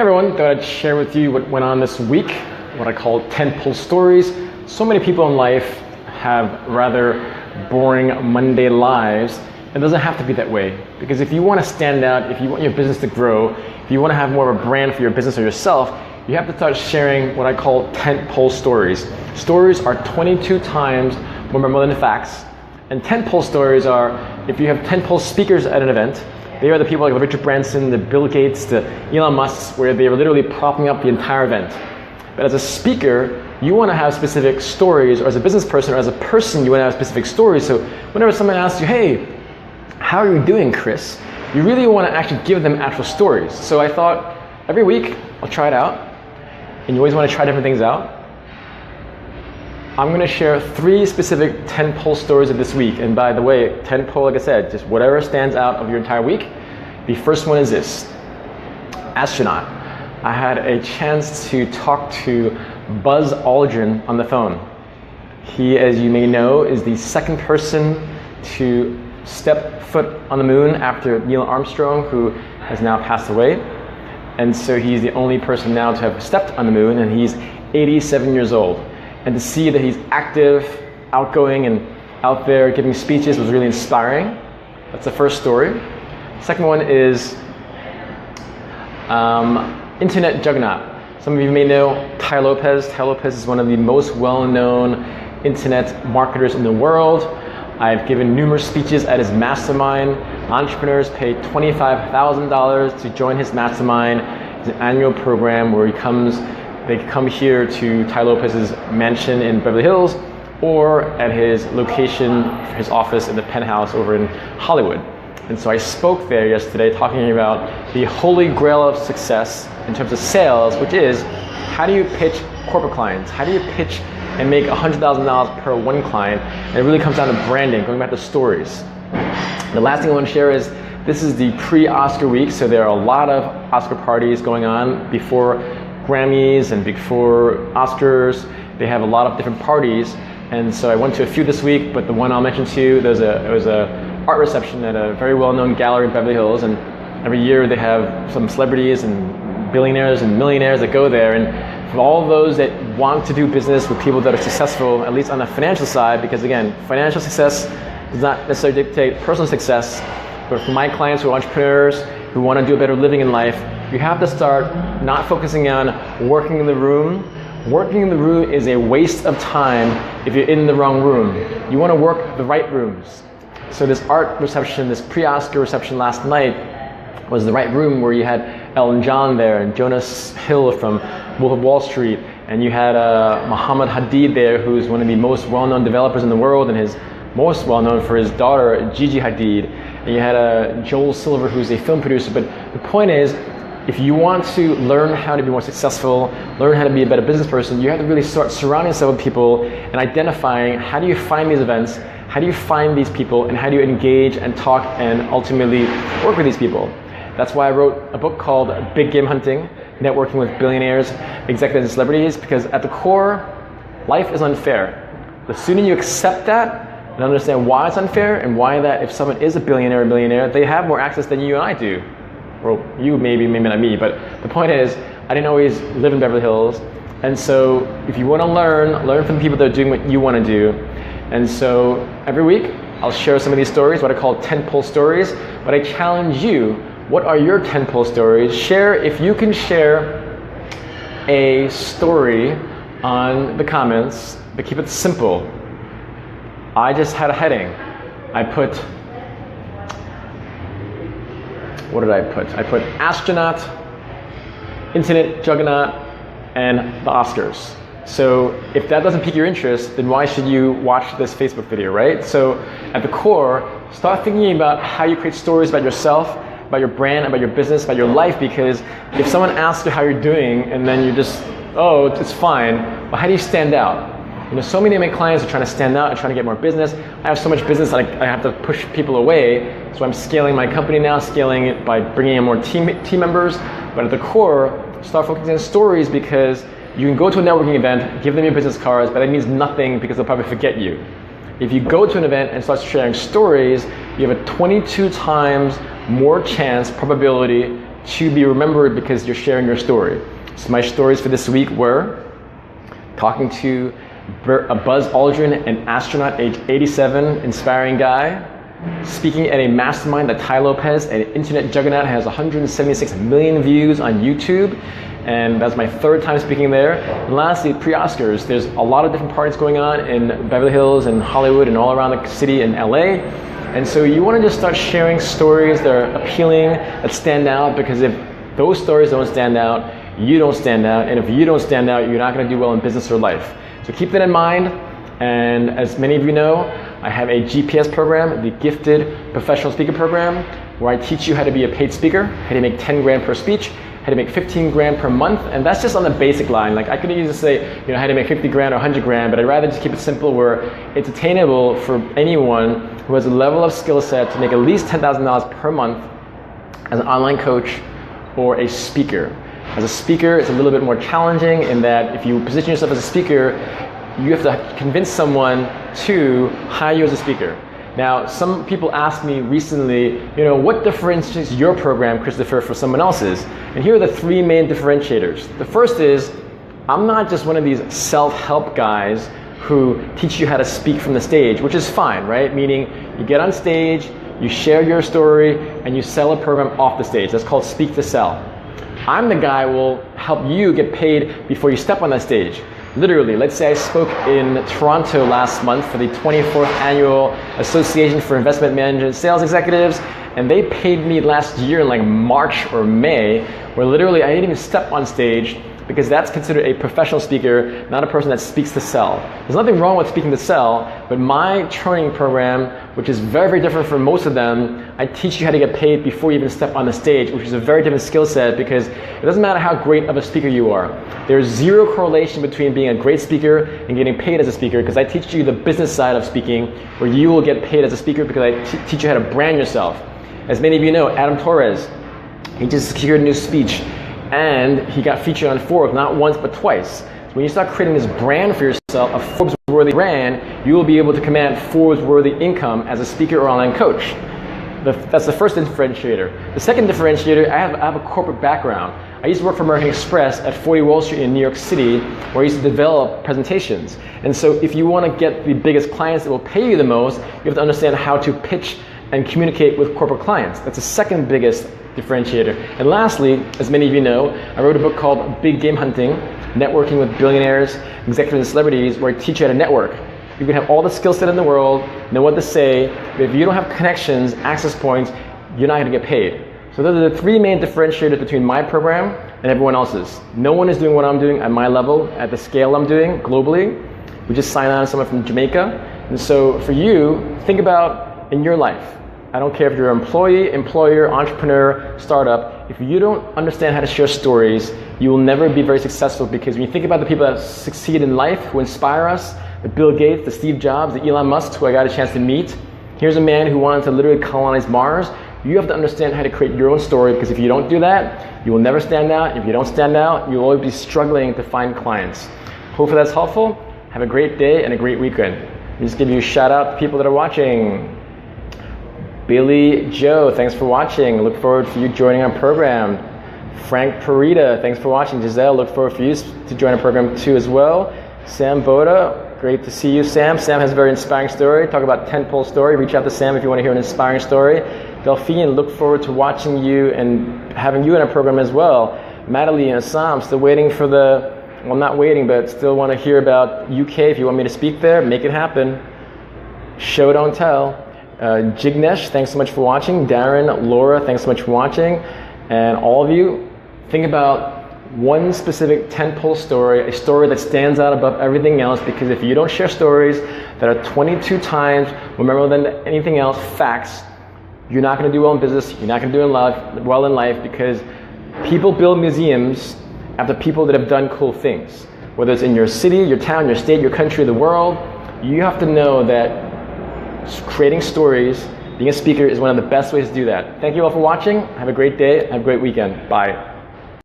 Hey everyone, thought I'd share with you what went on this week, what I call tentpole stories. So many people in life have rather boring Monday lives. It doesn't have to be that way, because if you want to stand out, if you want your business to grow, if you want to have more of a brand for your business or yourself, you have to start sharing what I call tentpole stories. Stories are 22 times more memorable than facts, and tentpole stories are, if you have tentpole speakers at an event, they are the people like Richard Branson, the Bill Gates, the Elon Musks, where they are literally propping up the entire event. But as a speaker, you want to have specific stories, or as a business person, or as a person, you want to have specific stories. So whenever someone asks you, hey, how are you doing, Chris? You really want to actually give them actual stories. So I thought, every week, I'll try it out. And you always want to try different things out. I'm going to share 3 specific tentpole stories of this week. And by the way, tentpole, like I said, just whatever stands out of your entire week. The first one is this: astronaut. I had a chance to talk to Buzz Aldrin on the phone. He, as you may know, is the second person to step foot on the moon after Neil Armstrong, who has now passed away. And so he's the only person now to have stepped on the moon, and he's 87 years old. And to see that he's active, outgoing, and out there giving speeches was really inspiring. That's the first story. Second one is internet juggernaut. Some of you may know Tai Lopez. Tai Lopez is one of the most well-known internet marketers in the world. I've given numerous speeches at his mastermind. Entrepreneurs pay $25,000 to join his mastermind. It's an annual program where they come here to Tai Lopez's mansion in Beverly Hills, or at his location, his office in the penthouse over in Hollywood. And so I spoke there yesterday talking about the holy grail of success in terms of sales, which is, how do you pitch corporate clients? How do you pitch and make $100,000 per one client? And it really comes down to branding, going back to stories. The last thing I want to share is, this is the pre-Oscar week, so there are a lot of Oscar parties going on before Grammys and before Oscars. They have a lot of different parties, and so I went to a few this week, but the one I'll mention to you, it was a art reception at a very well-known gallery in Beverly Hills, and every year they have some celebrities and billionaires and millionaires that go there, and for all those that want to do business with people that are successful, at least on the financial side, because again, financial success does not necessarily dictate personal success, but for my clients who are entrepreneurs, who want to do a better living in life, you have to start not focusing on working in the room. Working in the room is a waste of time if you're in the wrong room. You want to work the right rooms. So this art reception, this pre-Oscar reception last night, was the right room where you had Elton John there, and Jonas Hill from Wolf of Wall Street, and you had Muhammad Hadid there, who's one of the most well-known developers in the world, and his most well-known for his daughter, Gigi Hadid. And you had Joel Silver, who's a film producer. But the point is, if you want to learn how to be more successful, learn how to be a better business person, you have to really start surrounding yourself with people and identifying, how do you find these events, how do you find these people, and how do you engage and talk and ultimately work with these people. That's why I wrote a book called Big Game Hunting, Networking with Billionaires, Executives, and Celebrities, because at the core, life is unfair. The sooner you accept that and understand why it's unfair, and why that if someone is a billionaire or millionaire, they have more access than you and I do. Well, you maybe not me, but the point is, I didn't always live in Beverly Hills, and so if you want to learn from the people that are doing what you want to do. And so every week, I'll share some of these stories, what I call tentpole stories, but I challenge you, what are your tentpole stories? Share, if you can share a story on the comments, but keep it simple. I just had a heading. I put, what did I put? I put astronaut, internet juggernaut, and the Oscars. So if that doesn't pique your interest, then why should you watch this Facebook video, right? So at the core, start thinking about how you create stories about yourself, about your brand, about your business, about your life, because if someone asks you how you're doing and then you're just, oh, it's fine, well, how do you stand out? You know, so many of my clients are trying to stand out and trying to get more business. I have so much business that I have to push people away. So I'm scaling my company now, scaling it by bringing in more team members. But at the core, start focusing on stories, because you can go to a networking event, give them your business cards, but that means nothing because they'll probably forget you. If you go to an event and start sharing stories, you have a 22 times more chance, probability, to be remembered because you're sharing your story. So my stories for this week were talking to Buzz Aldrin, an astronaut age 87, inspiring guy, speaking at a mastermind that Tai Lopez, an internet juggernaut, has 176 million views on YouTube, and that's my third time speaking there. And lastly, pre-Oscars, there's a lot of different parties going on in Beverly Hills and Hollywood and all around the city in LA. And so you want to just start sharing stories that are appealing, that stand out, because if those stories don't stand out, you don't stand out, and if you don't stand out, you're not going to do well in business or life. So keep that in mind, and as many of you know, I have a GPS program, the Gifted Professional Speaker Program, where I teach you how to be a paid speaker, how to make 10 grand per speech, how to make 15 grand per month, and that's just on the basic line. Like I could easily say, how to make 50 grand or 100 grand, but I'd rather just keep it simple where it's attainable for anyone who has a level of skill set to make at least $10,000 per month as an online coach or a speaker. As a speaker, it's a little bit more challenging in that if you position yourself as a speaker, you have to convince someone to hire you as a speaker. Now, some people asked me recently, what differentiates your program, Christopher, from someone else's? And here are the three main differentiators. The first is, I'm not just one of these self-help guys who teach you how to speak from the stage, which is fine, right? Meaning you get on stage, you share your story, and you sell a program off the stage. That's called speak to sell. I'm the guy who will help you get paid before you step on that stage. Literally, let's say I spoke in Toronto last month for the 24th Annual Association for Investment Management Sales Executives, and they paid me last year in like March or May, where literally I didn't even step on stage because that's considered a professional speaker, not a person that speaks to sell. There's nothing wrong with speaking to sell, but my training program, which is very, very different from most of them, I teach you how to get paid before you even step on the stage, which is a very different skill set because it doesn't matter how great of a speaker you are. There's zero correlation between being a great speaker and getting paid as a speaker because I teach you the business side of speaking where you will get paid as a speaker because I teach you how to brand yourself. As many of you know, Adam Torres, he just secured a new speech and he got featured on Forbes not once but twice. So when you start creating this brand for yourself, a Forbes-worthy brand, you will be able to command Forbes-worthy income as a speaker or online coach. That's the first differentiator. The second differentiator, I have a corporate background. I used to work for American Express at 40 Wall Street in New York City, where I used to develop presentations. And so if you want to get the biggest clients that will pay you the most, you have to understand how to pitch and communicate with corporate clients. That's the second biggest differentiator. And lastly, as many of you know, I wrote a book called Big Game Hunting, Networking with Billionaires, Executives, and Celebrities, where I teach you how to network. You can have all the skill set in the world, know what to say, but if you don't have connections, access points, you're not going to get paid. So those are the three main differentiators between my program and everyone else's. No one is doing what I'm doing at my level, at the scale I'm doing globally. We just signed on someone from Jamaica. And so for you, think about in your life. I don't care if you're an employee, employer, entrepreneur, startup. If you don't understand how to share stories, you will never be very successful because when you think about the people that succeed in life, who inspire us, the Bill Gates, the Steve Jobs, the Elon Musk, who I got a chance to meet. Here's a man who wanted to literally colonize Mars. You have to understand how to create your own story because if you don't do that, you will never stand out. If you don't stand out, you'll always be struggling to find clients. Hopefully that's helpful. Have a great day and a great weekend. I'll just give you a shout out to people that are watching. Billy Joe, thanks for watching. Look forward for you joining our program. Frank Parita, thanks for watching. Giselle, look forward for you to join our program too as well. Sam Boda, great to see you, Sam. Sam has a very inspiring story. Talk about tentpole story. Reach out to Sam if you want to hear an inspiring story. Delphine, look forward to watching you and having you in our program as well. Madeline and Assam, still waiting for well, not waiting, but still want to hear about UK. If you want me to speak there, make it happen. Show, don't tell. Jignesh, thanks so much for watching. Darren, Laura, thanks so much for watching. And all of you, think about one specific tentpole story, a story that stands out above everything else, because if you don't share stories that are 22 times more memorable than anything else, facts, you're not going to do well in business, you're not going to do well in life, because people build museums after people that have done cool things. Whether it's in your city, your town, your state, your country, the world, you have to know that creating stories, being a speaker is one of the best ways to do that. Thank you all for watching. Have a great day. Have a great weekend. Bye.